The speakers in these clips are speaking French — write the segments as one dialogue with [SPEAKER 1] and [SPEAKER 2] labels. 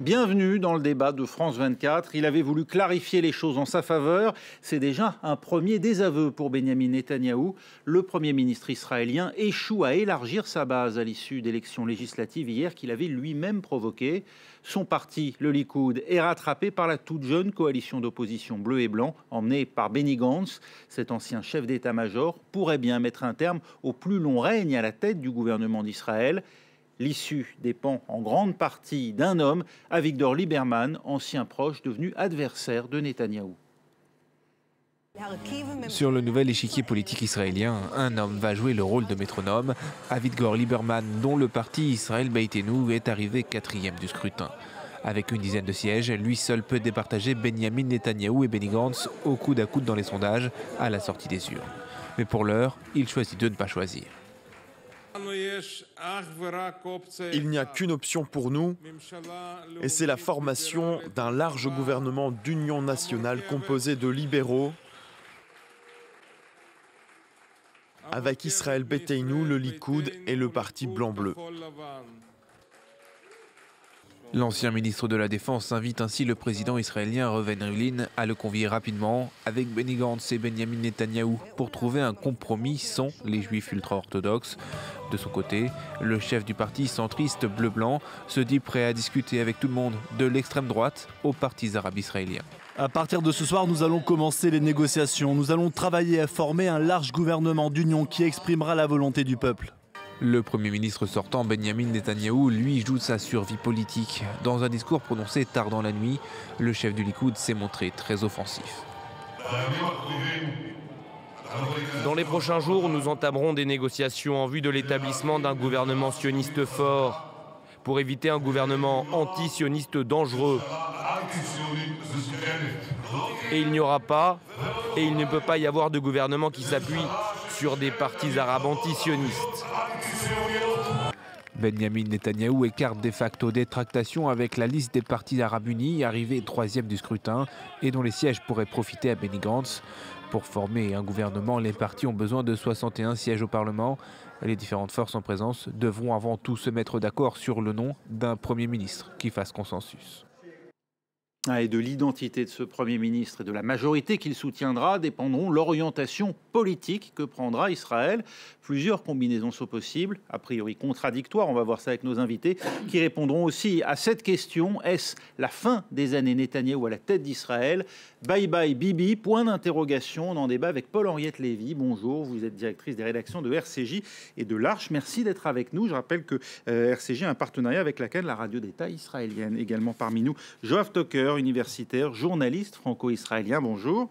[SPEAKER 1] bienvenue dans le débat de France 24. Il avait voulu clarifier les choses en sa faveur. C'est déjà un premier désaveu pour Benyamin Netanyahou. Le Premier ministre israélien échoue à élargir sa base à l'issue d'élections législatives hier qu'il avait lui-même provoquées. Son parti, le Likoud, est rattrapé par la toute jeune coalition d'opposition bleu et blanc emmenée par Benny Gantz. Cet ancien chef d'état-major pourrait bien mettre un terme au plus long règne à la tête du gouvernement d'Israël. L'issue dépend en grande partie d'un homme, Avigdor Lieberman, ancien proche devenu adversaire de Netanyahou.
[SPEAKER 2] Sur le nouvel échiquier politique israélien, un homme va jouer le rôle de métronome. Avigdor Lieberman, dont le parti Israël Beiteinu est arrivé 4e du scrutin. Avec une dizaine de sièges, lui seul peut départager Benyamin Netanyahou et Benny Gantz au coude à coude dans les sondages à la sortie des urnes. Mais pour l'heure, il choisit de ne pas choisir.
[SPEAKER 3] Il n'y a qu'une option pour nous, et c'est la formation d'un large gouvernement d'union nationale composé de libéraux, avec Israël Beiteinu, le Likoud et le parti blanc-bleu.
[SPEAKER 2] L'ancien ministre de la Défense invite ainsi le président israélien Reuven Rivlin à le convier rapidement avec Benny Gantz et Benyamin Netanyahou pour trouver un compromis sans les juifs ultra-orthodoxes. De son côté, le chef du parti centriste bleu-blanc se dit prêt à discuter avec tout le monde, de l'extrême droite aux partis arabes israéliens.
[SPEAKER 4] À partir de ce soir, nous allons commencer les négociations. Nous allons travailler à former un large gouvernement d'union qui exprimera la volonté du peuple.
[SPEAKER 2] Le Premier ministre sortant, Benyamin Netanyahou, lui, joue sa survie politique. Dans un discours prononcé tard dans la nuit, le chef du Likoud s'est montré très offensif.
[SPEAKER 5] Dans les prochains jours, nous entamerons des négociations en vue de l'établissement d'un gouvernement sioniste fort, pour éviter un gouvernement anti-sioniste dangereux. Et il n'y aura pas, et il ne peut pas y avoir de gouvernement qui s'appuie sur des partis arabes anti-sionistes.
[SPEAKER 2] Benyamin Netanyahou écarte de facto des tractations avec la liste des partis arabes unis, arrivés 3e du scrutin, et dont les sièges pourraient profiter à Benny Gantz. Pour former un gouvernement, les partis ont besoin de 61 sièges au Parlement. Les différentes forces en présence devront avant tout se mettre d'accord sur le nom d'un Premier ministre qui fasse consensus.
[SPEAKER 1] Et de l'identité de ce Premier ministre et de la majorité qu'il soutiendra dépendront l'orientation politique que prendra Israël. Plusieurs combinaisons sont possibles, a priori contradictoires, on va voir ça avec nos invités, qui répondront aussi à cette question. Est-ce la fin des années Netanyahou à la tête d'Israël? Bye bye Bibi, point d'interrogation. On en débat avec Paul-Henriette Lévy. Bonjour, vous êtes directrice des rédactions de RCJ et de l'Arche. Merci d'être avec nous. Je rappelle que RCJ a un partenariat avec laquelle la radio d'État israélienne. Également parmi nous, Yoav Toker, universitaire, journaliste franco-israélien. Bonjour.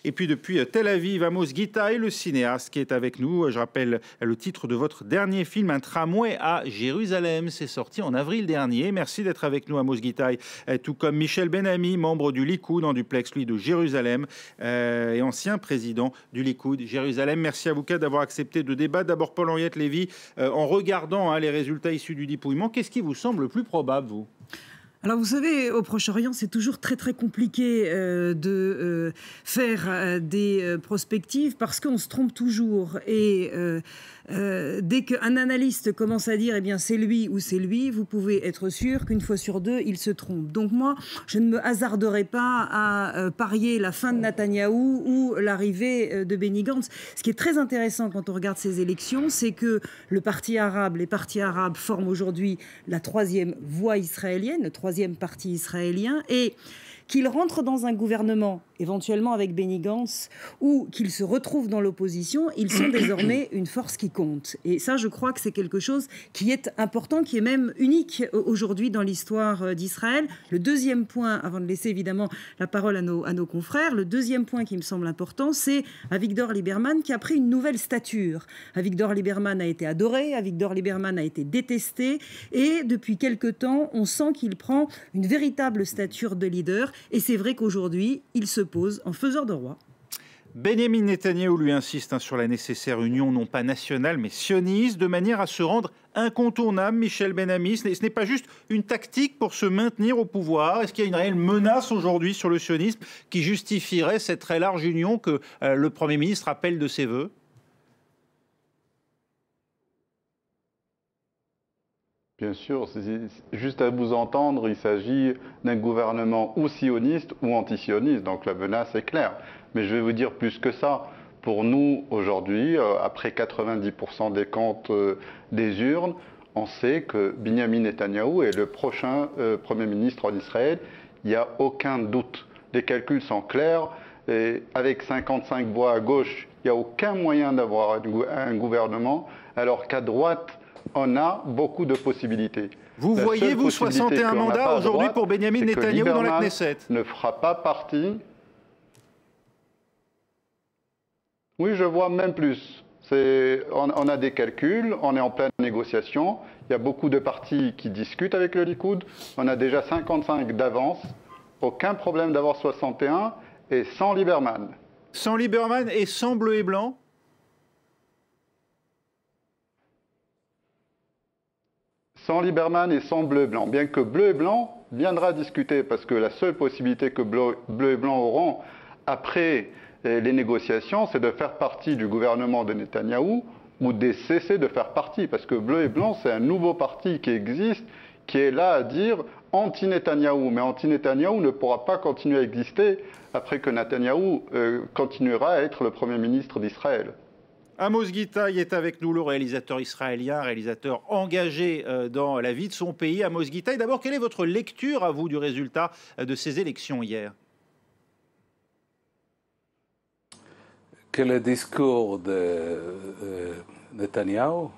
[SPEAKER 1] Et puis depuis Tel Aviv, Amos Gitaï, le cinéaste qui est avec nous. Je rappelle le titre de votre dernier film, Un tramway à Jérusalem. C'est sorti en avril dernier. Merci d'être avec nous, Amos Gitaï. Tout comme Michel Benami, membre du Likoud en duplex, lui, de Jérusalem, et ancien président du Likoud Jérusalem. Merci à vous quatre d'avoir accepté de débattre. D'abord, Paul-Henriette Lévy, en regardant les résultats issus du dépouillement, qu'est-ce qui vous semble le plus probable, vous ?
[SPEAKER 6] Alors vous savez, au Proche-Orient, c'est toujours très très compliqué de faire des prospectives parce qu'on se trompe toujours. Et dès qu'un analyste commence à dire « eh bien c'est lui ou c'est lui », vous pouvez être sûr qu'une fois sur deux, il se trompe. Donc moi, je ne me hasarderai pas à parier la fin de Netanyahou ou l'arrivée de Benny Gantz. Ce qui est très intéressant quand on regarde ces élections, c'est que les partis arabes forment aujourd'hui la troisième voie israélienne, le troisième parti israélien, et qu'ils rentrent dans un gouvernement, éventuellement avec Benny Gantz, ou qu'ils se retrouvent dans l'opposition, ils sont désormais une force qui compte. Et ça, je crois que c'est quelque chose qui est important, qui est même unique aujourd'hui dans l'histoire d'Israël. Le deuxième point, avant de laisser évidemment la parole à nos confrères, le deuxième point qui me semble important, c'est Avigdor Lieberman qui a pris une nouvelle stature. Avigdor Lieberman a été adoré, Avigdor Lieberman a été détesté, et depuis quelque temps, on sent qu'il prend une véritable stature de leader. Et c'est vrai qu'aujourd'hui, il se pose en faiseur de roi.
[SPEAKER 1] Benyamin Netanyahou lui insiste sur la nécessaire union non pas nationale mais sioniste, de manière à se rendre incontournable. Michel Benami, ce n'est pas juste une tactique pour se maintenir au pouvoir. Est-ce qu'il y a une réelle menace aujourd'hui sur le sionisme qui justifierait cette très large union que le Premier ministre appelle de ses voeux ?
[SPEAKER 7] Bien sûr, juste à vous entendre, il s'agit d'un gouvernement ou sioniste ou anti-sioniste, donc la menace est claire. Mais je vais vous dire plus que ça. Pour nous, aujourd'hui, après 90% des comptes des urnes, on sait que Benyamin Netanyahou est le prochain Premier ministre en Israël. Il n'y a aucun doute. Les calculs sont clairs. Et avec 55 voix à gauche, il n'y a aucun moyen d'avoir un gouvernement, alors qu'à droite, on a beaucoup de possibilités.
[SPEAKER 1] Vous voyez, vous, 61 mandats aujourd'hui pour Benyamin Netanyahou dans la Knesset?
[SPEAKER 7] Ne fera pas partie. Oui, je vois même plus. On a des calculs, on est en pleine négociation. Il y a beaucoup de partis qui discutent avec le Likoud. On a déjà 55 d'avance. Aucun problème d'avoir 61 et sans Lieberman.
[SPEAKER 1] Sans Lieberman et sans bleu et blanc?
[SPEAKER 7] Sans Lieberman et sans bleu et blanc. Bien que bleu et blanc viendra discuter, parce que la seule possibilité que bleu et blanc auront après les négociations, c'est de faire partie du gouvernement de Netanyahou ou de cesser de faire partie. Parce que bleu et blanc, c'est un nouveau parti qui existe, qui est là à dire anti-Netanyahou. Mais anti-Netanyahou ne pourra pas continuer à exister après que Netanyahou continuera à être le Premier ministre d'Israël.
[SPEAKER 1] Amos Gitaï est avec nous, le réalisateur israélien, réalisateur engagé dans la vie de son pays. Amos Gitaï, d'abord, quelle est votre lecture, à vous, du résultat de ces élections hier?
[SPEAKER 8] Que le discours de Netanyahou,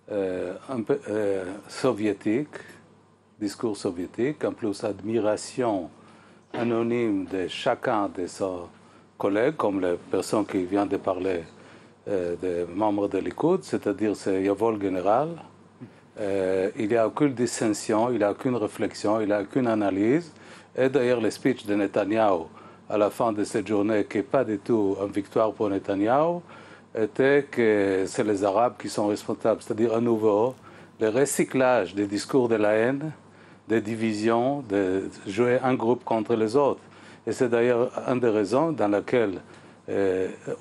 [SPEAKER 8] un peu soviétique, discours soviétique, en plus admiration anonyme de chacun de ses collègues, comme la personne qui vient de parler des membres de Likoud, c'est-à-dire c'est Yavol général. Il n'y a aucune dissension, il n'y a aucune réflexion, il n'y a aucune analyse. Et d'ailleurs, le speech de Netanyahou à la fin de cette journée, qui n'est pas du tout une victoire pour Netanyahou, était que c'est les Arabes qui sont responsables. C'est-à-dire, à nouveau, le recyclage des discours de la haine, des divisions, de jouer un groupe contre les autres. Et c'est d'ailleurs une des raisons dans laquelle,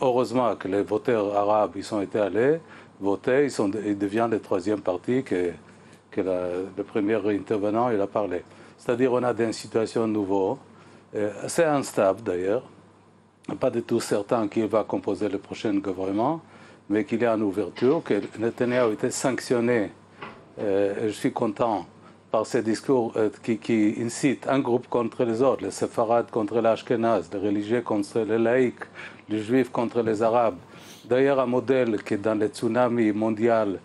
[SPEAKER 8] heureusement que les voteurs arabes ils ont été allés voter, ils deviennent le troisième parti que le premier intervenant il a parlé. C'est-à-dire on a des situations nouvelles, assez instables d'ailleurs, pas du tout certain qui va composer le prochain gouvernement, mais qu'il y a une ouverture, que Netanyahou était sanctionné, et je suis content, par ces discours qui incitent un groupe contre les autres, les séfarades contre les ashkénazes, les religieux contre les laïcs, les juifs contre les arabes. D'ailleurs, un modèle qui est dans le tsunami mondial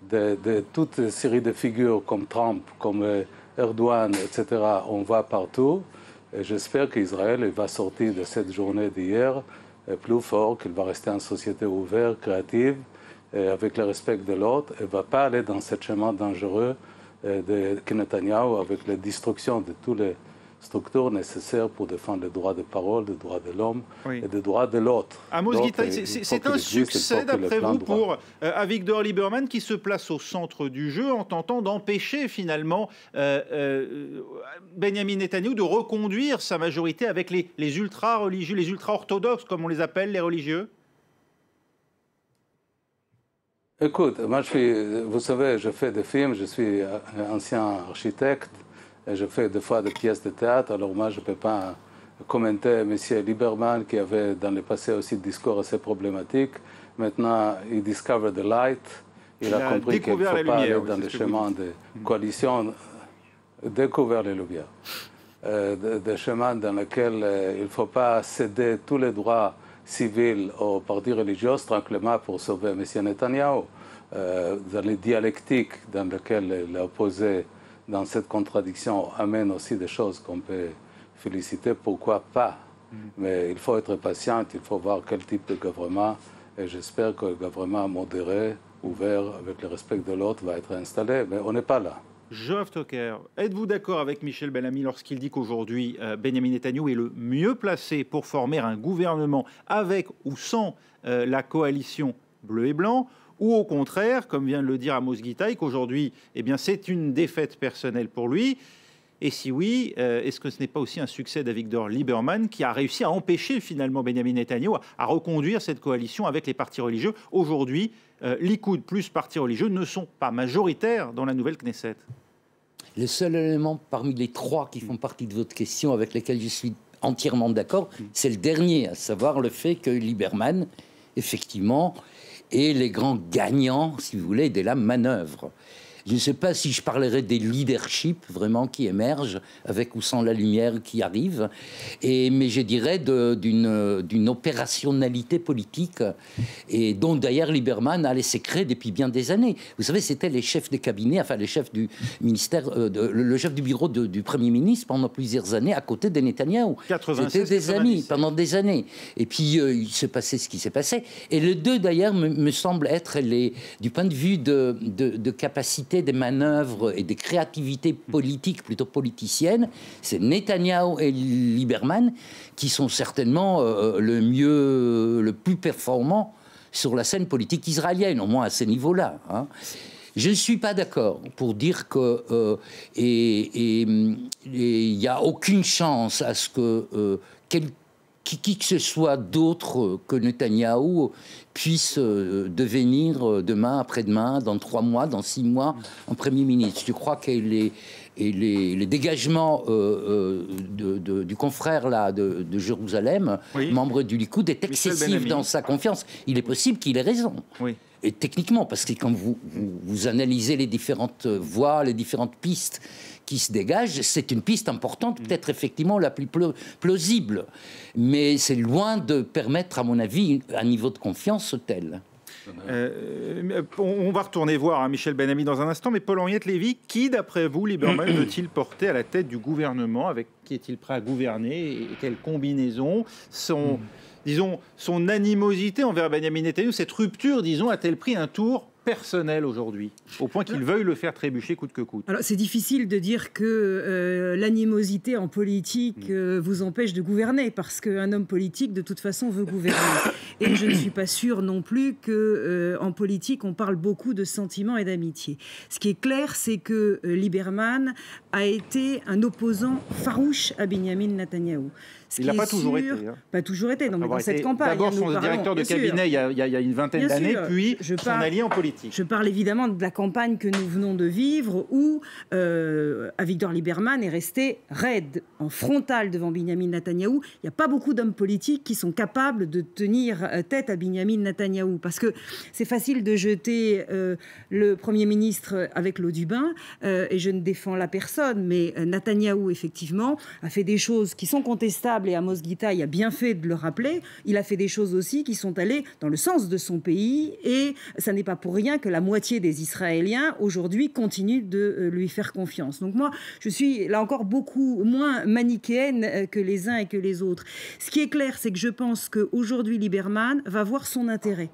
[SPEAKER 8] de toute une série de figures comme Trump, comme Erdogan, etc., on voit partout. Et j'espère qu'Israël va sortir de cette journée d'hier plus fort, qu'il va rester une société ouverte, créative, et avec le respect de l'autre, et ne va pas aller dans ce chemin dangereux de Netanyahou avec la destruction de toutes les structures nécessaires pour défendre les droits de parole, les droits de l'homme et les droits de l'autre.
[SPEAKER 1] Amos Gitaï, c'est un succès, d'après vous, pour Avigdor Lieberman, qui se place au centre du jeu en tentant d'empêcher finalement Benyamin Netanyahou de reconduire sa majorité avec les ultra-religieux, les ultra-orthodoxes, comme on les appelle, les religieux?
[SPEAKER 8] Écoute, moi, vous savez, je fais des films, je suis ancien architecte, et je fais des fois des pièces de théâtre, alors moi, je ne peux pas commenter M. Lieberman, qui avait dans le passé aussi des discours assez problématiques. Maintenant, il discover the light, il a compris qu'il ne faut pas aller dans le chemin de coalition, découvert les lumières, des chemins dans lesquels il ne faut pas céder tous les droits civil au parti religieux tranquillement pour sauver M. Netanyahou. Dans les dialectiques dans lesquelles l'opposé, dans cette contradiction, amène aussi des choses qu'on peut féliciter, pourquoi pas. Mais il faut être patient, il faut voir quel type de gouvernement, et j'espère que le gouvernement modéré, ouvert, avec le respect de l'autre, va être installé, mais on n'est pas là.
[SPEAKER 1] Yoav Toker, êtes-vous d'accord avec Michel Ben-Ami lorsqu'il dit qu'aujourd'hui, Benyamin Netanyahou est le mieux placé pour former un gouvernement avec ou sans la coalition bleu et blanc, ou au contraire, comme vient de le dire Amos Gitaï, qu'aujourd'hui, eh bien, c'est une défaite personnelle pour lui Et si oui, est-ce que ce n'est pas aussi un succès d'Avigdor Lieberman qui a réussi à empêcher finalement Benyamin Netanyahou à reconduire cette coalition avec les partis religieux? Aujourd'hui, Likoud plus partis religieux ne sont pas majoritaires dans la nouvelle Knesset.
[SPEAKER 9] Le seul élément parmi les trois qui font partie de votre question avec lesquels je suis entièrement d'accord, c'est le dernier, à savoir le fait que Lieberman, effectivement, est les grands gagnants, si vous voulez, de la manœuvre. Je ne sais pas si je parlerai des leaderships vraiment qui émergent avec ou sans la lumière qui arrive, mais je dirais d'une opérationnalité politique et dont d'ailleurs Lieberman a laissé créer depuis bien des années. Vous savez, c'était les chefs des cabinets, enfin les chefs du ministère, le chef du bureau du Premier ministre pendant plusieurs années à côté de Netanyahou. C'était des amis pendant des années. Et puis il s'est passé ce qui s'est passé. Et les deux d'ailleurs me semblent être du point de vue de capacité des manœuvres et des créativités politiques, plutôt politiciennes, c'est Netanyahou et Lieberman qui sont certainement le plus performants sur la scène politique israélienne, au moins à ces niveaux-là. Hein. Je ne suis pas d'accord pour dire que il n'y a aucune chance à ce que qui que ce soit d'autre que Netanyahou puisse devenir demain, après-demain, dans 3 mois, dans 6 mois, un Premier ministre. Je crois que les dégagements du confrère là, de Jérusalem, membre du Likoud, est excessif dans sa confiance. Il est possible qu'il ait raison. Oui. Et techniquement, parce que quand vous analysez les différentes voies, les différentes pistes qui se dégagent, c'est une piste importante, peut-être effectivement la plus plausible. Mais c'est loin de permettre, à mon avis, un niveau de confiance tel.
[SPEAKER 1] On va retourner voir Michel Ben-Ami dans un instant, mais Paul-Henriette Lévy, qui, d'après vous, Lieberman, veut-il porter à la tête du gouvernement? Avec qui est-il prêt à gouverner? Et quelle combinaison? Son animosité envers Benyamin Netanyahou, cette rupture, disons, a-t-elle pris un tour personnel aujourd'hui, au point qu'il veuille le faire trébucher coûte que coûte?
[SPEAKER 6] Alors c'est difficile de dire que l'animosité en politique vous empêche de gouverner, parce qu'un homme politique de toute façon veut gouverner. Et je ne suis pas sûre non plus qu'en politique on parle beaucoup de sentiments et d'amitié. Ce qui est clair, c'est que Lieberman a été un opposant farouche à Benyamin Netanyahou.
[SPEAKER 1] Il n'a pas toujours été.
[SPEAKER 6] Pas toujours été, donc dans cette campagne.
[SPEAKER 1] D'abord son directeur de cabinet il y a une vingtaine d'années, puis son allié en politique.
[SPEAKER 6] Je parle évidemment de la campagne que nous venons de vivre, où Avigdor Lieberman est resté raide, en frontal devant Benyamin Netanyahou. Il n'y a pas beaucoup d'hommes politiques qui sont capables de tenir tête à Benyamin Netanyahou, parce que c'est facile de jeter le Premier ministre avec l'eau du bain, et je ne défends la personne, mais Netanyahou, effectivement, a fait des choses qui sont contestables, et Amos Gitaï a bien fait de le rappeler. Il a fait des choses aussi qui sont allées dans le sens de son pays, et ça n'est pas pour rien que la moitié des Israéliens aujourd'hui continuent de lui faire confiance. Donc moi, je suis là encore beaucoup moins manichéenne que les uns et que les autres. Ce qui est clair, c'est que je pense qu'aujourd'hui Lieberman va voir son intérêt.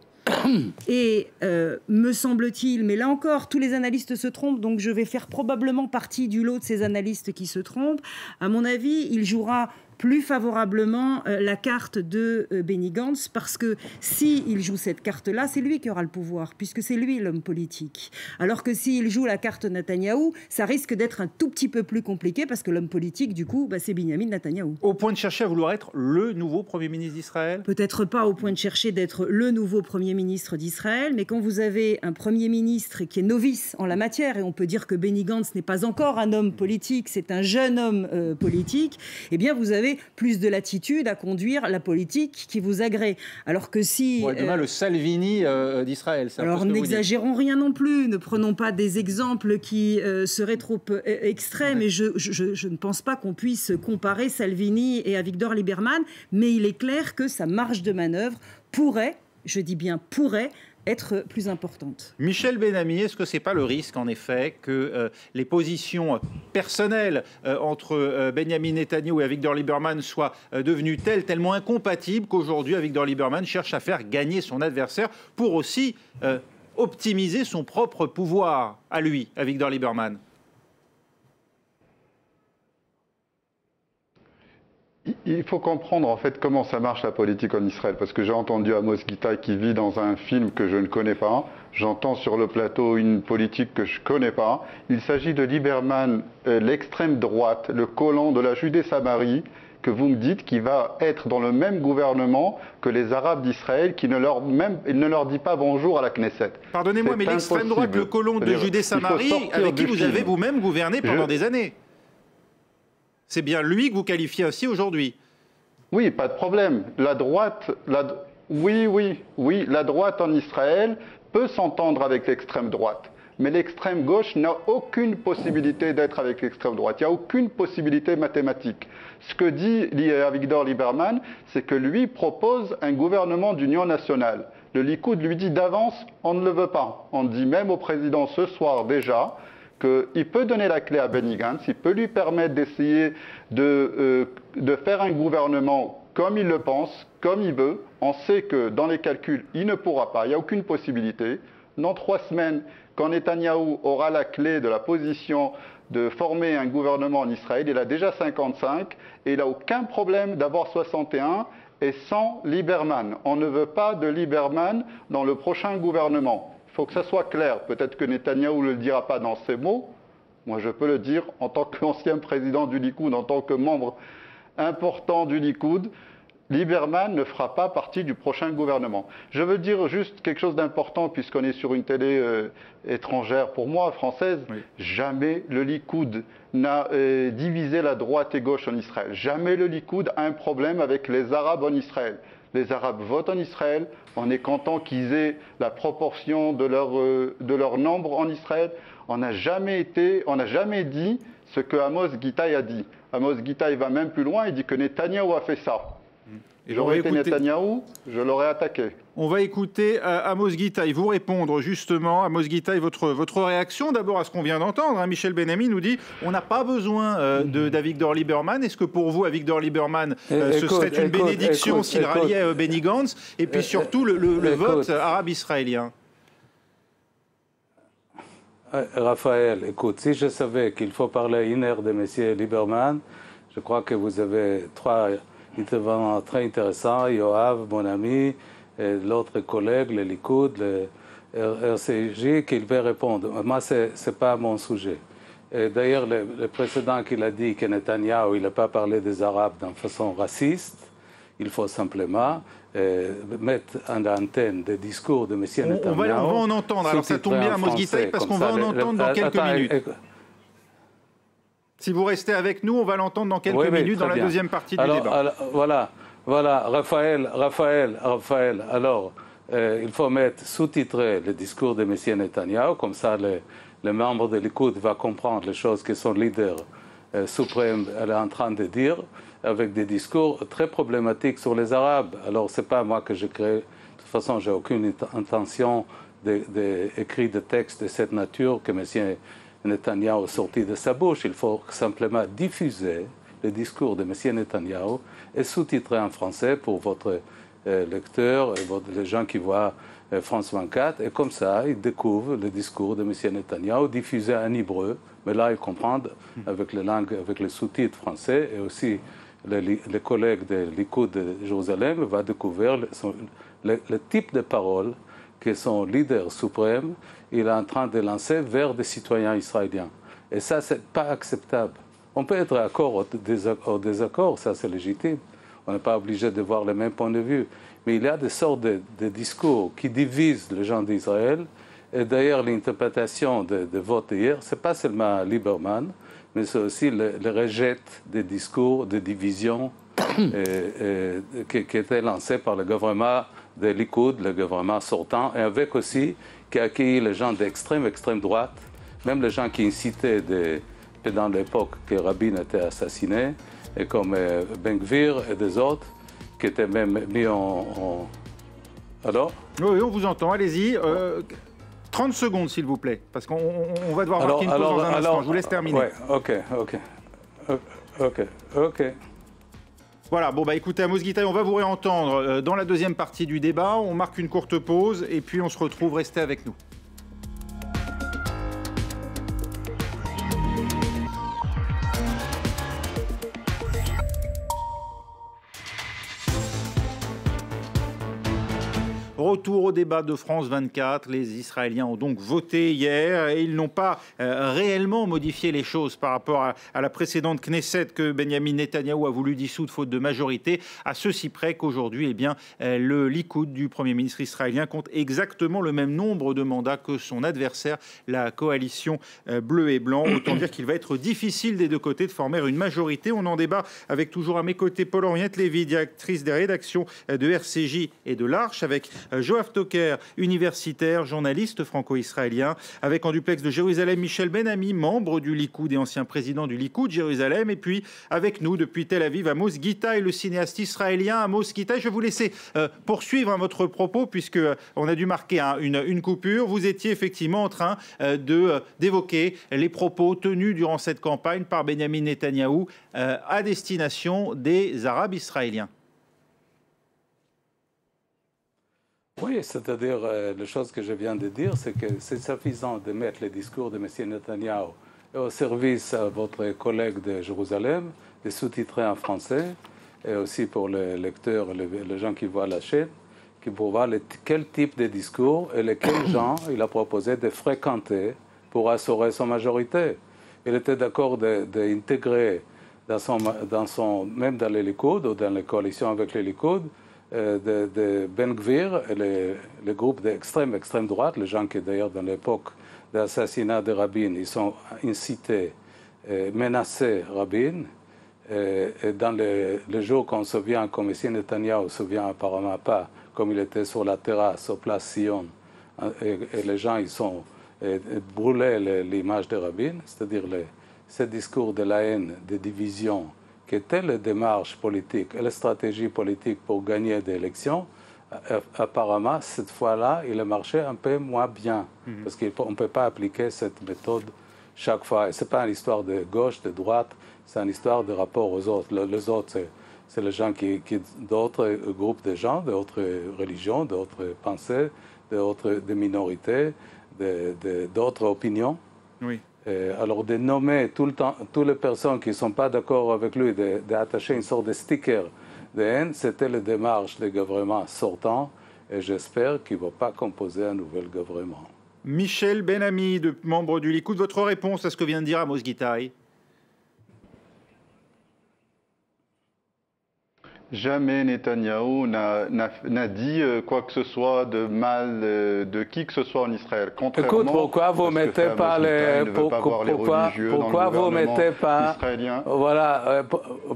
[SPEAKER 6] Et me semble-t-il, mais là encore, tous les analystes se trompent, donc je vais faire probablement partie du lot de ces analystes qui se trompent. À mon avis, il jouera plus favorablement la carte de Benny Gantz, parce que s'il joue cette carte-là, c'est lui qui aura le pouvoir, puisque c'est lui l'homme politique. Alors que s'il joue la carte Netanyahou, ça risque d'être un tout petit peu plus compliqué, parce que l'homme politique, du coup, c'est Benyamin Netanyahou.
[SPEAKER 1] Au point de chercher à vouloir être le nouveau Premier ministre d'Israël?
[SPEAKER 6] Peut-être pas au point de chercher d'être le nouveau Premier ministre d'Israël, mais quand vous avez un Premier ministre qui est novice en la matière, et on peut dire que Benny Gantz n'est pas encore un homme politique, c'est un jeune homme politique, eh bien vous avez plus de latitude à conduire la politique qui vous agrée. Alors que si...
[SPEAKER 1] demain, le Salvini d'Israël.
[SPEAKER 6] Alors n'exagérons rien non plus, ne prenons pas des exemples qui seraient trop extrêmes, et je ne pense pas qu'on puisse comparer Salvini et Avigdor Lieberman, mais il est clair que sa marge de manœuvre pourrait, je dis bien pourrait, être plus importante.
[SPEAKER 1] Michel Ben-Ami, est-ce que ce n'est pas le risque, en effet, que les positions personnelles entre Benyamin Netanyahou et Avigdor Lieberman soient devenues tellement incompatibles qu'aujourd'hui, Avigdor Lieberman cherche à faire gagner son adversaire pour aussi optimiser son propre pouvoir à lui, Avigdor Lieberman?
[SPEAKER 7] Il faut comprendre en fait comment ça marche la politique en Israël, parce que j'ai entendu Amos Gitaï qui vit dans un film que je ne connais pas, j'entends sur le plateau une politique que je ne connais pas. Il s'agit de Lieberman, l'extrême droite, le colon de la Judée-Samarie, que vous me dites qui va être dans le même gouvernement que les Arabes d'Israël, qui ne leur dit pas bonjour à la Knesset.
[SPEAKER 1] Pardonnez-moi, mais l'extrême droite, le colon de Judée-Samarie, avec qui vous avez vous-même gouverné pendant des années. C'est bien lui que vous qualifiez ainsi aujourd'hui.
[SPEAKER 7] Oui, pas de problème. La droite, la droite en Israël peut s'entendre avec l'extrême droite. Mais l'extrême gauche n'a aucune possibilité d'être avec l'extrême droite. Il n'y a aucune possibilité mathématique. Ce que dit Avigdor Lieberman, c'est que lui propose un gouvernement d'union nationale. Le Likoud lui dit d'avance, on ne le veut pas. On dit même au président ce soir déjà qu'il peut donner la clé à Benny Gantz, il peut lui permettre d'essayer de faire un gouvernement comme il le pense, comme il veut. On sait que dans les calculs, il ne pourra pas, il n'y a aucune possibilité. Dans 3 semaines, quand Netanyahou aura la clé de la position de former un gouvernement en Israël, il a déjà 55 et il n'a aucun problème d'avoir 61 et sans Lieberman. On ne veut pas de Lieberman dans le prochain gouvernement. Il faut que ça soit clair. Peut-être que Netanyahou ne le dira pas dans ces mots. Moi, je peux le dire en tant qu'ancien président du Likoud, en tant que membre important du Likoud. Lieberman ne fera pas partie du prochain gouvernement. Je veux dire juste quelque chose d'important, puisqu'on est sur une télé étrangère, pour moi, française. Oui. Jamais le Likoud n'a divisé la droite et gauche en Israël. Jamais le Likoud a un problème avec les Arabes en Israël. Les Arabes votent en Israël, on est content qu'ils aient la proportion de leur nombre en Israël. On n'a jamais dit ce que Amos Gitaï a dit. Amos Gitaï va même plus loin, il dit que Netanyahou a fait ça. J'aurais été Netanyahou, je l'aurais attaqué.
[SPEAKER 1] On va écouter Amos Gitaï vous répondre justement. Amos Gitaï, votre réaction d'abord à ce qu'on vient d'entendre. Michel Benami nous dit on n'a pas besoin d'Avigdor Lieberman. Est-ce que pour vous, Avigdor Lieberman, ce serait une bénédiction s'il ralliait Benny Gantz? Et puis surtout le vote arabe-israélien.
[SPEAKER 8] Raphaël, écoute, si je savais qu'il faut parler 1 heure de M. Lieberman, je crois que vous avez 3 intervenants très intéressants, Yoav, mon ami, et l'autre collègue, le Likoud, le RCJ, qui va répondre. Moi, ce n'est pas mon sujet. D'ailleurs, le précédent qu'il a dit que Netanyahou, il n'a pas parlé des Arabes d'une façon raciste, il faut simplement mettre en l'antenne des discours de M. Netanyahou.
[SPEAKER 1] On va en entendre. Alors ça tombe bien, Amos Gitaï, parce qu'on va en entendre dans quelques minutes. Si vous restez avec nous, on va l'entendre dans quelques minutes dans la deuxième partie du débat.
[SPEAKER 8] Voilà, Raphaël. Alors, il faut mettre sous-titrer le discours de M. Netanyahou, comme ça les membres de l'Écoute vont comprendre les choses que son leader suprême est en train de dire, avec des discours très problématiques sur les Arabes. Alors, ce n'est pas moi que j'ai créé. De toute façon, je n'ai aucune intention d'écrire des textes de cette nature que M. Netanyahou sorti de sa bouche. Il faut simplement diffuser le discours de M. Netanyahou et sous-titrer en français pour votre lecteur et les gens qui voient France 24. Et comme ça, ils découvrent le discours de M. Netanyahou diffusé en hébreu. Mais là, ils comprennent avec les langues, avec les sous-titres français. Et aussi, les collègues de l'Écoute de Jérusalem vont découvrir le type de paroles que son leader suprême il est en train de lancer vers des citoyens israéliens. Et ça, ce n'est pas acceptable. On peut être d'accord ou désaccord, ça c'est légitime. On n'est pas obligé de voir le même point de vue. Mais il y a des sortes de discours qui divisent les gens d'Israël. Et d'ailleurs, l'interprétation de vote hier, ce n'est pas seulement Lieberman, mais c'est aussi le rejet des discours de division qui étaient lancés par le gouvernement de Likoud, le gouvernement sortant, et avec aussi qui a accueilli les gens d'extrême droite, même les gens qui incitaient dans l'époque que Rabin était assassiné, et comme Ben Gvir et des autres, qui étaient même mis en... Alors?
[SPEAKER 1] Oui, on vous entend, allez-y. 30 secondes, s'il vous plaît, parce qu'on va devoir marquer une pause dans un instant. Je vous laisse terminer.
[SPEAKER 8] Ouais, ok.
[SPEAKER 1] Voilà, bon bah écoutez, Amos Gitaï, on va vous réentendre dans la deuxième partie du débat. On marque une courte pause et puis on se retrouve. Restez avec nous. retour au débat de France 24. Les Israéliens ont donc voté hier et ils n'ont pas réellement modifié les choses par rapport à la précédente Knesset que Benyamin Netanyahou a voulu dissoudre faute de majorité, à ceci près qu'aujourd'hui, eh bien, le Likoud du Premier ministre israélien compte exactement le même nombre de mandats que son adversaire, la coalition bleu et blanc. Autant dire qu'il va être difficile des deux côtés de former une majorité. On en débat avec toujours à mes côtés Paul-Henriette Lévy, directrice des rédactions de RCJ et de l'Arche, avec Yoav Toker, universitaire, journaliste franco-israélien, avec en duplex de Jérusalem Michel Ben-Ami, membre du Likoud et ancien président du Likoud Jérusalem, et puis avec nous depuis Tel Aviv, Amos Gitaï, le cinéaste israélien. Amos Gitaï, je vais vous laisser poursuivre votre propos puisque on a dû marquer une coupure. Vous étiez effectivement en train d'évoquer les propos tenus durant cette campagne par Benyamin Netanyahou à destination des Arabes israéliens.
[SPEAKER 8] Oui, c'est-à-dire, la chose que je viens de dire, c'est que c'est suffisant de mettre les discours de M. Netanyahou au service à votre collègue de Jérusalem, de sous-titrer en français, et aussi pour les lecteurs, les gens qui voient la chaîne, qui pour voir quel type de discours et lesquels gens il a proposé de fréquenter pour assurer son majorité. Il était d'accord d'intégrer même dans les Likoud ou dans les coalitions avec les Likoud, de Ben Gvir et les groupes d'extrême droite, les gens qui d'ailleurs dans l'époque de l'assassinat de Rabin, ils sont incités, menacés Rabin. Et dans les jours qu'on se souvient, comme M. Netanyahou se souvient apparemment pas, comme il était sur la terrasse au place Sion, et les gens ils sont brûlés l'image de Rabin, c'est-à-dire ce discours de la haine, de division, qui était la démarche politique et la stratégie politique pour gagner des élections, apparemment, cette fois-là, il a marché un peu moins bien. Parce qu'on ne peut pas appliquer cette méthode chaque fois. Ce n'est pas une histoire de gauche, de droite, c'est une histoire de rapport aux autres. Les autres, c'est les gens d'autres groupes de gens, d'autres religions, d'autres pensées, de minorités, d'autres opinions. Oui. Alors de nommer tout le temps toutes les personnes qui ne sont pas d'accord avec lui, d'attacher une sorte de sticker de haine, c'était la démarche des gouvernements sortants et j'espère qu'il ne va pas composer un nouvel gouvernement.
[SPEAKER 1] Michel Ben-Ami, membre du Likoud, votre réponse à ce que vient de dire Amos Gitaï?
[SPEAKER 7] Jamais Netanyahou n'a dit quoi que ce soit de mal de qui que ce soit en Israël.
[SPEAKER 8] Écoute, pourquoi vous mettez pas les pourquoi vous mettez pas voilà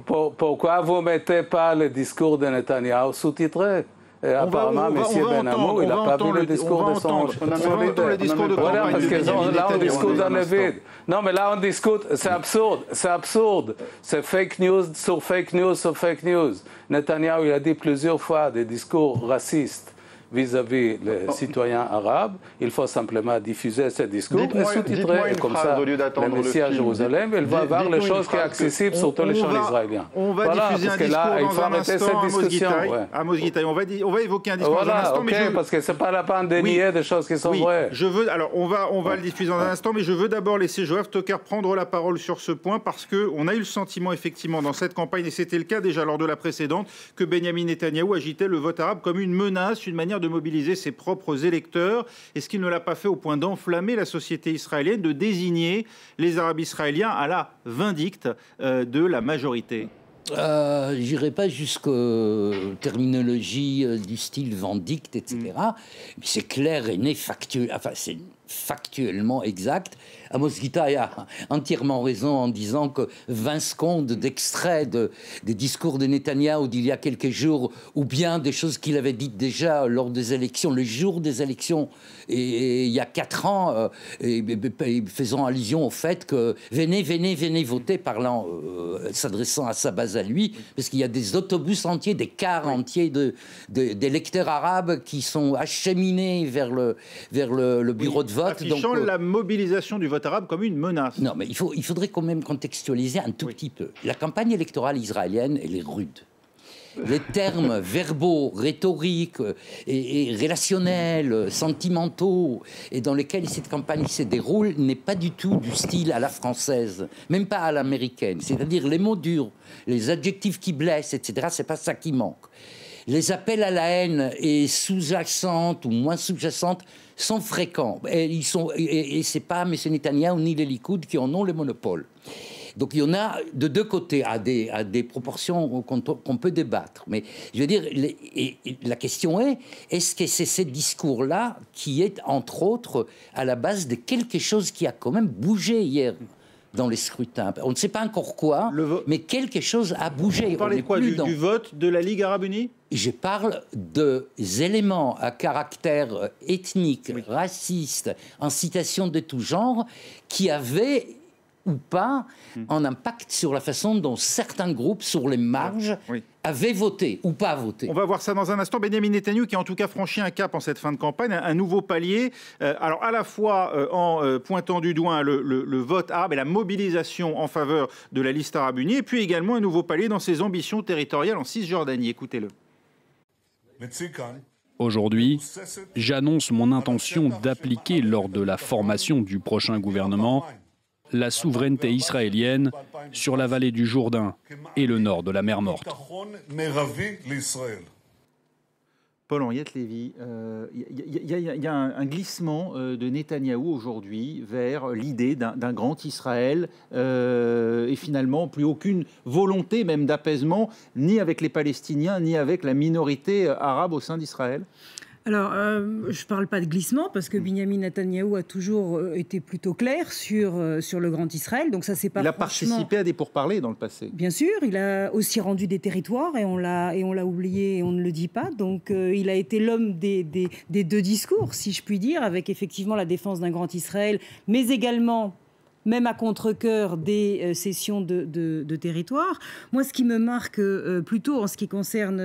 [SPEAKER 8] pourquoi vous mettez pas le discours de Netanyahou sous-titré? Et apparemment, M. Ben-Amou, il n'a pas vu le discours de son... Voilà, parce que là, on discute dans le vide. Non, mais là, on discute, c'est absurde. C'est fake news sur fake news sur fake news. Netanyahou, il a dit plusieurs fois des discours racistes vis-à-vis les citoyens arabes. Il faut simplement diffuser ces discours et sous-titrer. Et comme ça, le Messie à Jérusalem, il va voir les choses qui sont accessibles sur tous les champs israéliens.
[SPEAKER 1] On va diffuser un discours dans un instant, Amos Gitaï. On va évoquer un discours dans un instant.
[SPEAKER 8] Parce que ce n'est pas la peine de nier des choses qui sont vraies.
[SPEAKER 1] Alors, on va le diffuser dans un instant, mais je veux d'abord laisser Yoav Toker prendre la parole sur ce point, parce qu'on a eu le sentiment, effectivement, dans cette campagne, et c'était le cas déjà lors de la précédente, que Benyamin Netanyahou agitait le vote arabe comme une menace, une manière de mobiliser ses propres électeurs. Est-ce qu'il ne l'a pas fait au point d'enflammer la société israélienne, de désigner les Arabes israéliens à la vindicte de la majorité?
[SPEAKER 9] J'irai pas jusqu'aux terminologies du style vindicte, etc. Mais c'est clair et né, c'est factuellement exact. Amos Gitaï a entièrement raison en disant que 20 secondes d'extrait des discours de Netanyahou d'il y a quelques jours, ou bien des choses qu'il avait dites déjà lors des élections, le jour des élections, et il y a 4 ans, faisant allusion au fait que venez voter, parlant, s'adressant à sa base à lui, parce qu'il y a des autobus entiers, des cars entiers d'électeurs arabes qui sont acheminés vers le bureau de vote.
[SPEAKER 1] Affichant la mobilisation du vote arabe comme une menace.
[SPEAKER 9] Non, mais il faudrait quand même contextualiser un tout petit peu. La campagne électorale israélienne, elle est rude. Les termes verbaux, rhétoriques et relationnels, sentimentaux, et dans lesquels cette campagne se déroule, n'est pas du tout du style à la française, même pas à l'américaine. C'est-à-dire les mots durs, les adjectifs qui blessent, etc., c'est pas ça qui manque. les appels à la haine et sous-jacentes ou moins sous-jacentes sont fréquents. Et c'est pas M. Netanyahou ni les Likoud qui en ont le monopole. Donc il y en a de deux côtés, à des proportions qu'on peut débattre. Mais je veux dire, la question est-ce que c'est ce discours-là qui est, entre autres, à la base de quelque chose qui a quand même bougé hier dans les scrutins? On ne sait pas encore quoi, mais quelque chose a bougé.
[SPEAKER 1] Vous parlez de quoi, du vote de la Ligue arabe unie?
[SPEAKER 9] Je parle des éléments à caractère ethnique, raciste, incitation de tout genre, qui avaient ou pas un impact sur la façon dont certains groupes, sur les marges, avaient voté ou pas voté.
[SPEAKER 1] On va voir ça dans un instant. Benyamin Netanyahou qui a en tout cas franchi un cap en cette fin de campagne, un nouveau palier. Alors à la fois en pointant du doigt le vote arabe et la mobilisation en faveur de la liste arabe unie, et puis également un nouveau palier dans ses ambitions territoriales en Cisjordanie. Écoutez-le.
[SPEAKER 10] Aujourd'hui, j'annonce mon intention d'appliquer lors de la formation du prochain gouvernement la souveraineté israélienne sur la vallée du Jourdain et le nord de la mer Morte.
[SPEAKER 1] Paul-Henriette Lévy, il y a un glissement de Netanyahou aujourd'hui vers l'idée d'un grand Israël et finalement plus aucune volonté même d'apaisement ni avec les Palestiniens ni avec la minorité arabe au sein d'Israël.
[SPEAKER 6] Alors, je ne parle pas de glissement parce que Benyamin Netanyahou a toujours été plutôt clair sur le Grand Israël. Donc ça, c'est pas.
[SPEAKER 1] Il a participé à des pourparlers dans le passé.
[SPEAKER 6] Bien sûr, il a aussi rendu des territoires et on l'a oublié et on ne le dit pas. Donc il a été l'homme des deux discours, si je puis dire, avec effectivement la défense d'un Grand Israël, mais également, même à contre-cœur, des cessions de territoire. Moi, ce qui me marque plutôt en ce qui concerne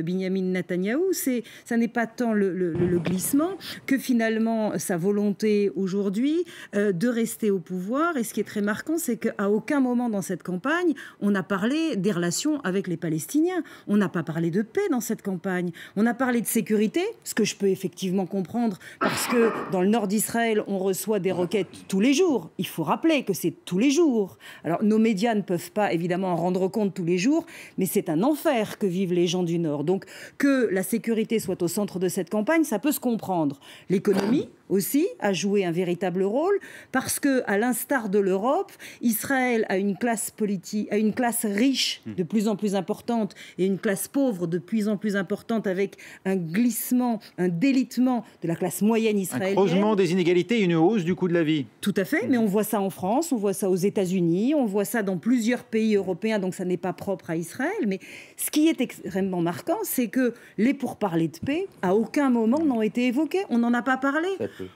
[SPEAKER 6] Benyamin Netanyahou, ça n'est pas tant le glissement que finalement sa volonté aujourd'hui de rester au pouvoir. Et ce qui est très marquant, c'est qu'à aucun moment dans cette campagne, on a parlé des relations avec les Palestiniens. On n'a pas parlé de paix dans cette campagne. On a parlé de sécurité, ce que je peux effectivement comprendre, parce que dans le nord d'Israël, on reçoit des roquettes tous les jours. Il faut rappeler que c'est tous les jours. Alors, nos médias ne peuvent pas, évidemment, en rendre compte tous les jours, mais c'est un enfer que vivent les gens du Nord. Donc, que la sécurité soit au centre de cette campagne, ça peut se comprendre. L'économie aussi a joué un véritable rôle, parce que, à l'instar de l'Europe, Israël a une classe politique, a une classe riche de plus en plus importante et une classe pauvre de plus en plus importante, avec un glissement, un délitement de la classe moyenne israélienne.
[SPEAKER 1] Un creusement des inégalités et une hausse du coût de la vie.
[SPEAKER 6] Tout à fait, mais on voit ça en France, on voit ça aux États-Unis, on voit ça dans plusieurs pays européens, donc ça n'est pas propre à Israël. Mais ce qui est extrêmement marquant, c'est que les pourparlers de paix, à aucun moment n'ont été évoqués. On n'en a pas parlé.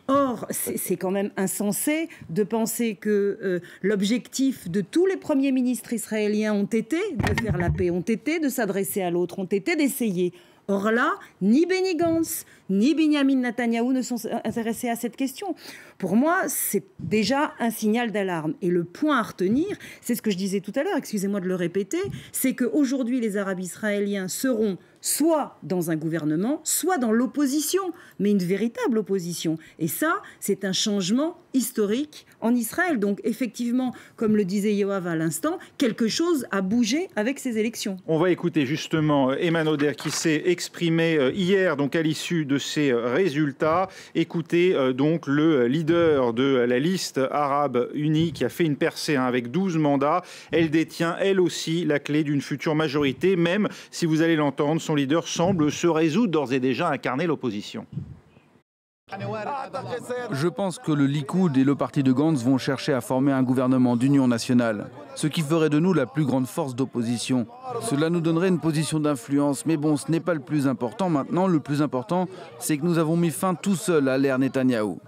[SPEAKER 6] Or, c'est quand même insensé de penser que l'objectif de tous les premiers ministres israéliens ont été de faire la paix, ont été de s'adresser à l'autre, ont été d'essayer. Or là, ni Benny Gantz, ni Benyamin Netanyahou ne sont intéressés à cette question. Pour moi, c'est déjà un signal d'alarme. Et le point à retenir, c'est ce que je disais tout à l'heure, excusez-moi de le répéter, c'est qu'aujourd'hui, les Arabes israéliens seront soit dans un gouvernement, soit dans l'opposition, mais une véritable opposition. Et ça, c'est un changement historique en Israël. Donc effectivement, comme le disait Yoav à l'instant, quelque chose a bougé avec ces élections.
[SPEAKER 1] On va écouter justement Eman Oder qui s'est exprimé hier donc à l'issue de ces résultats. Écoutez donc le leader de la liste arabe unie qui a fait une percée avec 12 mandats. Elle détient elle aussi la clé d'une future majorité, même si vous allez l'entendre, son leader semble se résoudre d'ores et déjà à incarner l'opposition.
[SPEAKER 11] Je pense que le Likoud et le parti de Gantz vont chercher à former un gouvernement d'union nationale, ce qui ferait de nous la plus grande force d'opposition. Cela nous donnerait une position d'influence, mais bon, ce n'est pas le plus important maintenant. Le plus important, c'est que nous avons mis fin tout seul à l'ère Netanyahou.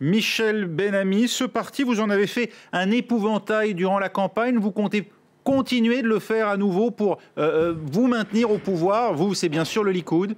[SPEAKER 1] Michel Benami, ce parti, vous en avez fait un épouvantail durant la campagne. Vous comptez continuer de le faire à nouveau pour vous maintenir au pouvoir. Vous, c'est bien sûr le Likoud.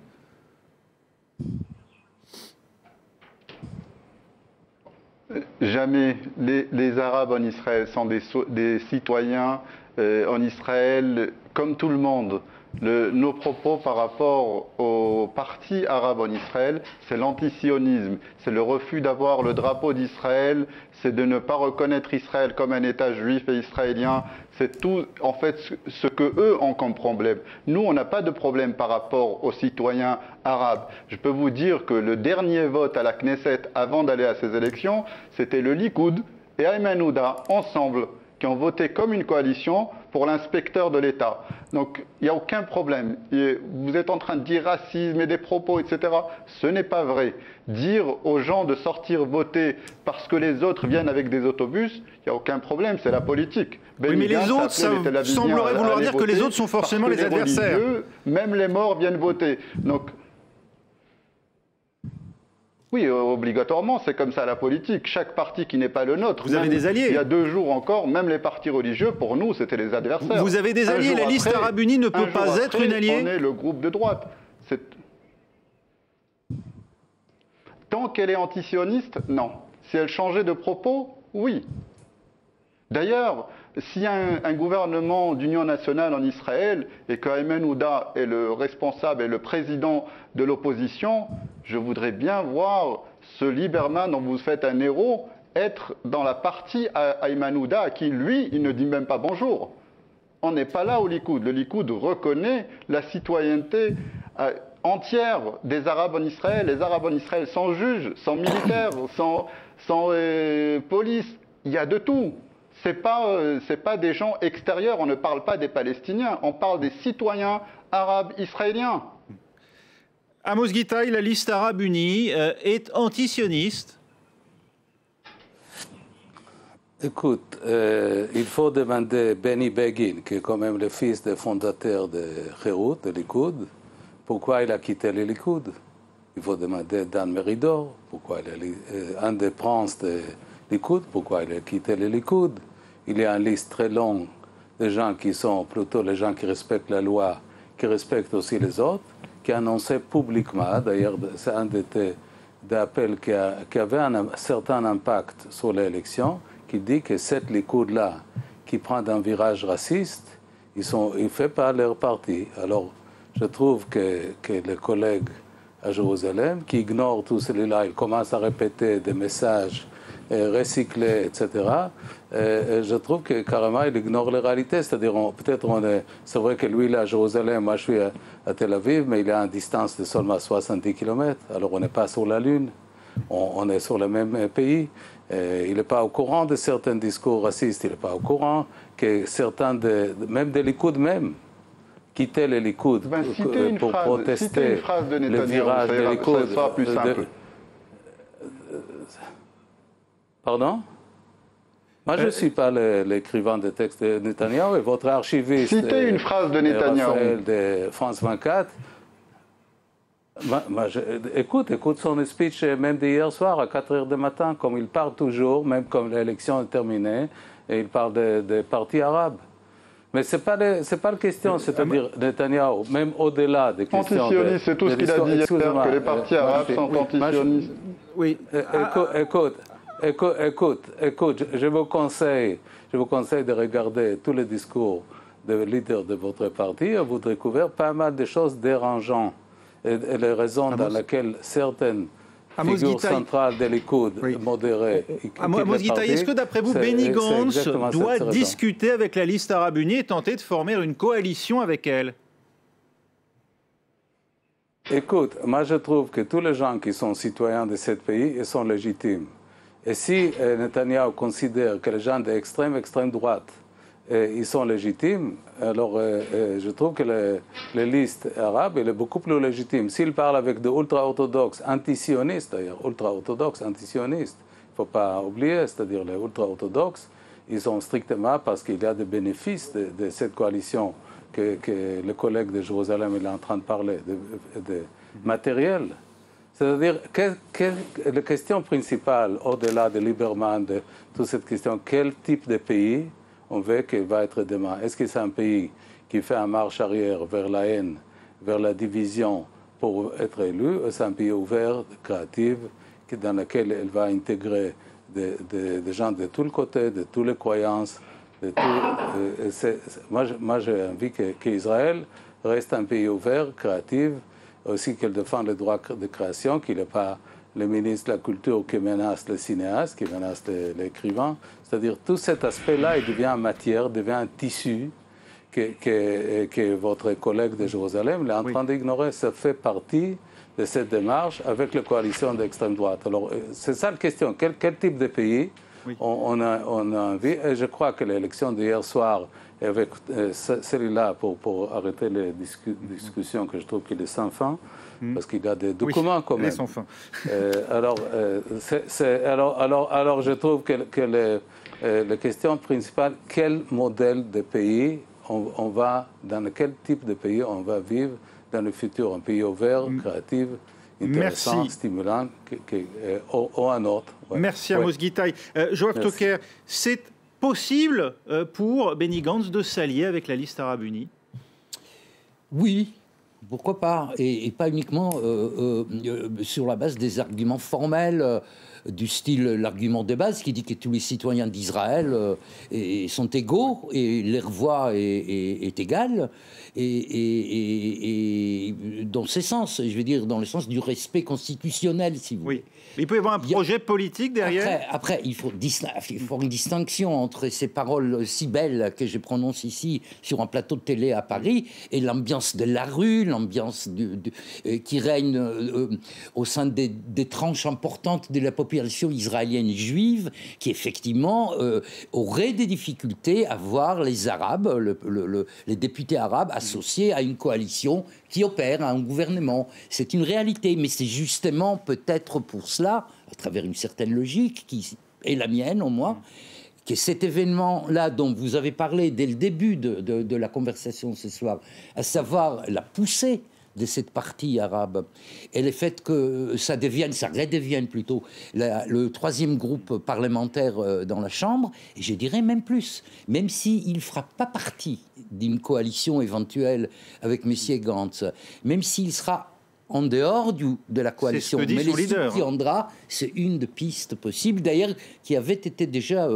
[SPEAKER 7] Jamais. Les Arabes en Israël sont des citoyens en Israël comme tout le monde. nos propos par rapport au parti arabe en Israël, c'est l'antisionisme, c'est le refus d'avoir le drapeau d'Israël, c'est de ne pas reconnaître Israël comme un État juif et israélien, c'est tout en fait ce que eux ont comme problème. Nous, on n'a pas de problème par rapport aux citoyens arabes. Je peux vous dire que le dernier vote à la Knesset avant d'aller à ces élections, c'était le Likoud et Ayman Ouda ensemble qui ont voté comme une coalition pour l'inspecteur de l'État. Donc, il n'y a aucun problème. Vous êtes en train de dire racisme et des propos, etc. Ce n'est pas vrai. Dire aux gens de sortir voter parce que les autres viennent avec des autobus, il n'y a aucun problème, c'est la politique.
[SPEAKER 1] Oui, mais les autres, ça semblerait vouloir dire que les autres sont forcément les adversaires.
[SPEAKER 7] Même les morts viennent voter. Donc, oui, obligatoirement, c'est comme ça la politique. Chaque parti qui n'est pas le nôtre.
[SPEAKER 1] Vous avez des alliés.
[SPEAKER 7] Il y a 2 jours encore, même les partis religieux, pour nous, c'était les adversaires.
[SPEAKER 1] Vous avez des alliés. La liste arabe unie ne peut pas être une alliée.
[SPEAKER 7] On est le groupe de droite. Tant qu'elle est antisioniste, non. Si elle changeait de propos, oui. D'ailleurs, s'il y a un gouvernement d'union nationale en Israël et que Ayman Ouda est le responsable et le président de l'opposition, je voudrais bien voir ce Lieberman dont vous faites un héros être dans la partie Ayman Ouda à qui, lui, il ne dit même pas bonjour. On n'est pas là au Likoud. Le Likoud reconnaît la citoyenneté entière des Arabes en Israël. Les Arabes en Israël sans juge, sans militaire, sans police. Il y a de tout. C'est pas des gens extérieurs, on ne parle pas des Palestiniens, on parle des citoyens arabes israéliens.
[SPEAKER 1] Amos Gitaï, la liste arabe unie est antisioniste.
[SPEAKER 8] Écoute, il faut demander Benny Begin, qui est quand même le fils des fondateurs de Herut, de Likoud, pourquoi il a quitté le Likoud. Il faut demander Dan Meridor, pourquoi il est un des princes de Likoud, pourquoi il a quitté le Likoud. Il y a une liste très longue de gens qui sont plutôt les gens qui respectent la loi, qui respectent aussi les autres, qui annonçaient publiquement, d'ailleurs c'est un des appels qui avait un certain impact sur l'élection, qui dit que cette Likoud-là, qui prend un virage raciste, ils ne font pas leur parti. Alors je trouve que les collègues à Jérusalem, qui ignorent tout cela, ils commencent à répéter des messages recyclés, etc. Je trouve que carrément il ignore les réalités. C'est-à-dire, c'est vrai que lui, là, à Jérusalem, moi je suis à Tel Aviv, mais il est à une distance de seulement 70 km. Alors on n'est pas sur la Lune, on est sur le même pays. Il n'est pas au courant de certains discours racistes, il n'est pas au courant que certains, même des Likoud même, quittaient les Likoud pour protester le virage des Likoud.
[SPEAKER 7] Ça sera plus simple.
[SPEAKER 8] Pardon? Moi, je ne suis pas l'écrivain des textes de Netanyahou et votre archiviste.
[SPEAKER 7] Citez une phrase de Netanyahou.
[SPEAKER 8] Raphaël de France 24. Écoute son speech même d'hier soir à 4 h du matin, comme il parle toujours, même comme l'élection est terminée, et il parle des partis arabes. Mais ce n'est pas la question, c'est-à-dire Netanyahou, même au-delà des questions...
[SPEAKER 7] Antisionistes, c'est tout ce qu'il a dit hier, que les partis arabes sont antisionistes.
[SPEAKER 1] Oui.
[SPEAKER 8] Écoute, je vous conseille de regarder tous les discours des leaders de votre parti et vous découvrez pas mal de choses dérangeantes et les raisons dans lesquelles certaines figures centrales de Likoud modérées...
[SPEAKER 1] Amos Gitaï, est-ce que d'après vous, Benny Gantz doit discuter avec la liste arabe unie et tenter de former une coalition avec elle?
[SPEAKER 8] Écoute, moi je trouve que tous les gens qui sont citoyens de ce pays, ils sont légitimes. Et si Netanyahou considère que les gens d'extrême droite, ils sont légitimes, alors je trouve que les listes arabes, elle est beaucoup plus légitime. S'il parle avec des ultra-orthodoxes, anti-sionistes d'ailleurs, ultra-orthodoxes, anti-sionistes, il ne faut pas oublier, c'est-à-dire les ultra-orthodoxes, ils sont strictement parce qu'il y a des bénéfices de cette coalition que le collègue de Jérusalem est en train de parler, de matériel. C'est-à-dire, la question principale, au-delà de Lieberman, de toute cette question, quel type de pays on veut qu'il va être demain? Est-ce que c'est un pays qui fait une marche arrière vers la haine, vers la division pour être élu, ou c'est un pays ouvert, créatif, dans lequel elle va intégrer des gens de tous les côtés, de toutes les croyances? Moi, j'ai envie qu'Israël reste un pays ouvert, créatif, aussi qu'elle défend les droits de création, qu'il n'est pas le ministre de la Culture qui menace les cinéastes, qui menace l'écrivain. C'est-à-dire tout cet aspect-là, il devient matière, devient un tissu que votre collègue de Jérusalem est en train d'ignorer. Ça fait partie de cette démarche avec la coalition d'extrême droite. Alors, c'est ça la question. Quel type de pays on a envie? Et je crois que l'élection d'hier soir, avec celle-là, pour arrêter les discussions que je trouve qu'il est sans fin, parce qu'il y a des documents quand même.
[SPEAKER 1] Sans fin.
[SPEAKER 8] Alors, je trouve que la question principale, quel modèle de pays on va, dans quel type de pays on va vivre dans le futur? Un pays ouvert, créatif, intéressant, stimulant, ou un autre.
[SPEAKER 1] Ouais. Merci Amos Gitaï. Joël Toker, c'est possible pour Benny Gantz de s'allier avec la liste arabe unie?
[SPEAKER 9] Oui, pourquoi pas, et pas uniquement sur la base des arguments formels, du style l'argument de base qui dit que tous les citoyens d'Israël sont égaux et leur voix est égale, et dans ce sens, je veux dire dans le sens du respect constitutionnel, si vous voulez.
[SPEAKER 1] Mais il peut y avoir un projet politique derrière.
[SPEAKER 9] Après il faut une distinction entre ces paroles si belles que je prononce ici sur un plateau de télé à Paris et l'ambiance de la rue, l'ambiance qui règne au sein des tranches importantes de la population israélienne juive, qui effectivement auraient des difficultés à voir les Arabes, les députés arabes associés à une coalition qui opère, à un gouvernement. C'est une réalité, mais c'est justement peut-être pour cela, à travers une certaine logique, qui est la mienne au moins, que cet événement-là dont vous avez parlé dès le début de la conversation ce soir, à savoir la poussée de cette partie arabe, et le fait que ça redevienne plutôt le troisième groupe parlementaire dans la Chambre, et je dirais même plus, même s'il ne fera pas partie d'une coalition éventuelle avec M. Gantz, même s'il sera en dehors de la coalition, mais les soutiendra, c'est une des pistes possibles, d'ailleurs, qui avait été déjà,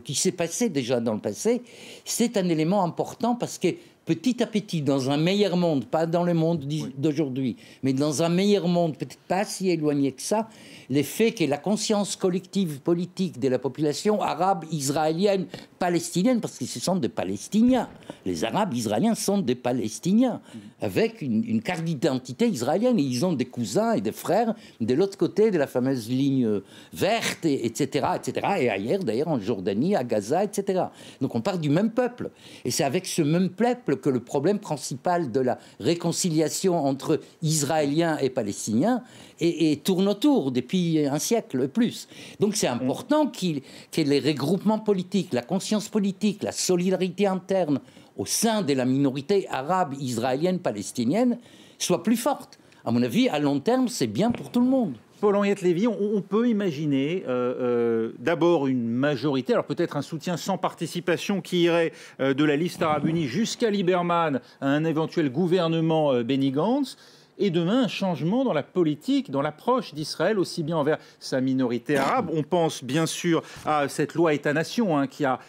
[SPEAKER 9] qui s'est passé déjà dans le passé. C'est un élément important parce que petit à petit, dans un meilleur monde, pas dans le monde d'aujourd'hui, mais dans un meilleur monde, peut-être pas si éloigné que ça, l'effet que la conscience collective politique de la population arabe, israélienne, palestinienne, parce que ce sont des Palestiniens. Les Arabes israéliens sont des Palestiniens, avec une carte d'identité israélienne. Et ils ont des cousins et des frères de l'autre côté de la fameuse ligne verte, etc., etc., et ailleurs, d'ailleurs, en Jordanie, à Gaza, etc. Donc on parle du même peuple. Et c'est avec ce même peuple que le problème principal de la réconciliation entre Israéliens et Palestiniens et tourne autour depuis un siècle et plus. Donc c'est important que les regroupements politiques, la conscience politique, la solidarité interne au sein de la minorité arabe, israélienne, palestinienne soient plus fortes. À mon avis, à long terme, c'est bien pour tout le monde.
[SPEAKER 1] Paul-Henriette Lévy, on peut imaginer d'abord une majorité, alors peut-être un soutien sans participation qui irait de la liste arabe unie jusqu'à Lieberman, à un éventuel gouvernement Benny Gantz, et demain un changement dans la politique, dans l'approche d'Israël, aussi bien envers sa minorité arabe. On pense bien sûr à cette loi État-nation qui a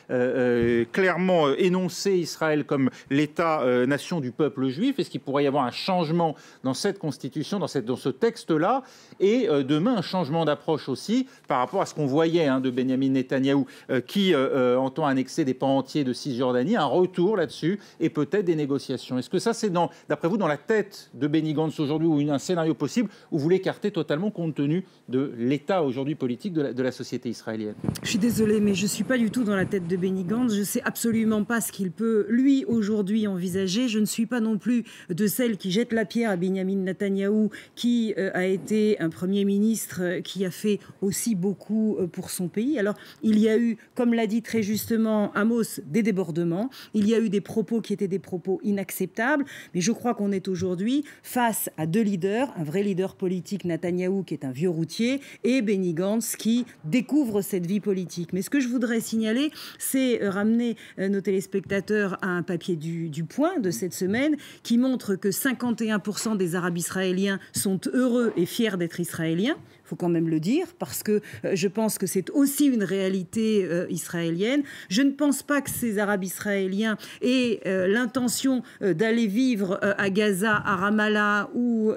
[SPEAKER 1] clairement énoncé Israël comme l'État-nation du peuple juif. Est-ce qu'il pourrait y avoir un changement dans cette constitution, dans ce texte-là, et demain un changement d'approche aussi par rapport à ce qu'on voyait de Benyamin Netanyahou qui entend annexer des pans entiers de Cisjordanie, un retour là-dessus et peut-être des négociations. Est-ce que ça c'est d'après vous dans la tête de Benny Gantz aujourd'hui, ou un scénario possible où vous l'écartez totalement compte tenu de l'état aujourd'hui politique de la société israélienne?
[SPEAKER 6] Je suis désolée, mais je ne suis pas du tout dans la tête de Benny Gantz. Je ne sais absolument pas ce qu'il peut, lui, aujourd'hui envisager. Je ne suis pas non plus de celle qui jette la pierre à Benyamin Netanyahou, qui a été un Premier ministre qui a fait aussi beaucoup pour son pays. Alors, il y a eu, comme l'a dit très justement Amos, des débordements. Il y a eu des propos qui étaient des propos inacceptables. Mais je crois qu'on est aujourd'hui face à deux leaders, un vrai leader politique, Netanyahou, qui est un vieux routier, et Benny Gantz, qui découvre cette vie politique. Mais ce que je voudrais signaler, c'est ramener nos téléspectateurs à un papier du Point de cette semaine, qui montre que 51% des Arabes israéliens sont heureux et fiers d'être israéliens. Il faut quand même le dire, parce que je pense que c'est aussi une réalité israélienne. Je ne pense pas que ces Arabes israéliens aient l'intention d'aller vivre à Gaza, à Ramallah ou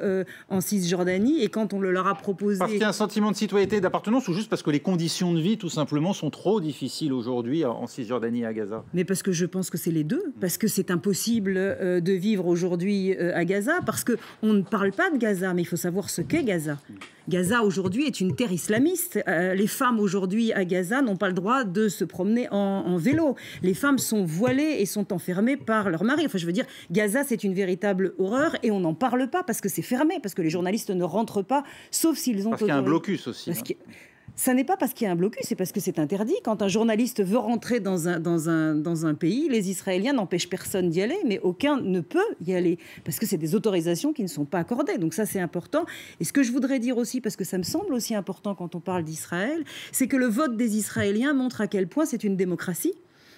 [SPEAKER 6] en Cisjordanie, et quand on le leur a proposé...
[SPEAKER 1] Parce qu'il y a un sentiment de citoyenneté et d'appartenance, ou juste parce que les conditions de vie, tout simplement, sont trop difficiles aujourd'hui en Cisjordanie et à Gaza?
[SPEAKER 6] Mais parce que je pense que c'est les deux, parce que c'est impossible de vivre aujourd'hui à Gaza, parce qu'on ne parle pas de Gaza, mais il faut savoir ce qu'est Gaza. Gaza aujourd'hui est une terre islamiste. Les femmes aujourd'hui à Gaza n'ont pas le droit de se promener en vélo. Les femmes sont voilées et sont enfermées par leur mari. Enfin, je veux dire, Gaza, c'est une véritable horreur et on n'en parle pas parce que c'est fermé, parce que les journalistes ne rentrent pas, sauf s'ils ont...
[SPEAKER 1] Parce qu'il y a un blocus aussi.
[SPEAKER 6] Ça n'est pas parce qu'il y a un blocus, c'est parce que c'est interdit. Quand un journaliste veut rentrer dans un pays, les Israéliens n'empêchent personne d'y aller, mais aucun ne peut y aller, parce que c'est des autorisations qui ne sont pas accordées. Donc ça, c'est important. Et ce que je voudrais dire aussi, parce que ça me semble aussi important quand on parle d'Israël, c'est que le vote des Israéliens montre à quel point c'est une démocratie.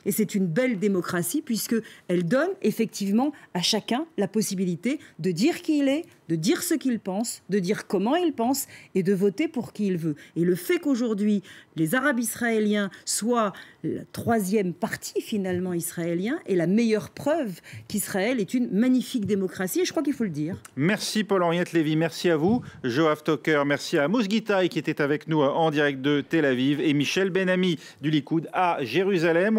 [SPEAKER 6] Et c'est une belle démocratie puisqu'elle donne effectivement à chacun la possibilité de dire qui il est, de dire ce qu'il pense, de dire comment il pense et de voter pour qui il veut. Et le fait qu'aujourd'hui, les Arabes israéliens soient la troisième partie finalement israélien est la meilleure preuve qu'Israël est une magnifique démocratie et je crois qu'il faut le dire.
[SPEAKER 1] Merci Paul-Henriette Lévy, merci à vous. Joav Toker, merci à Amos Gitaï qui était avec nous en direct de Tel Aviv et Michel Ben-Ami du Likoud à Jérusalem.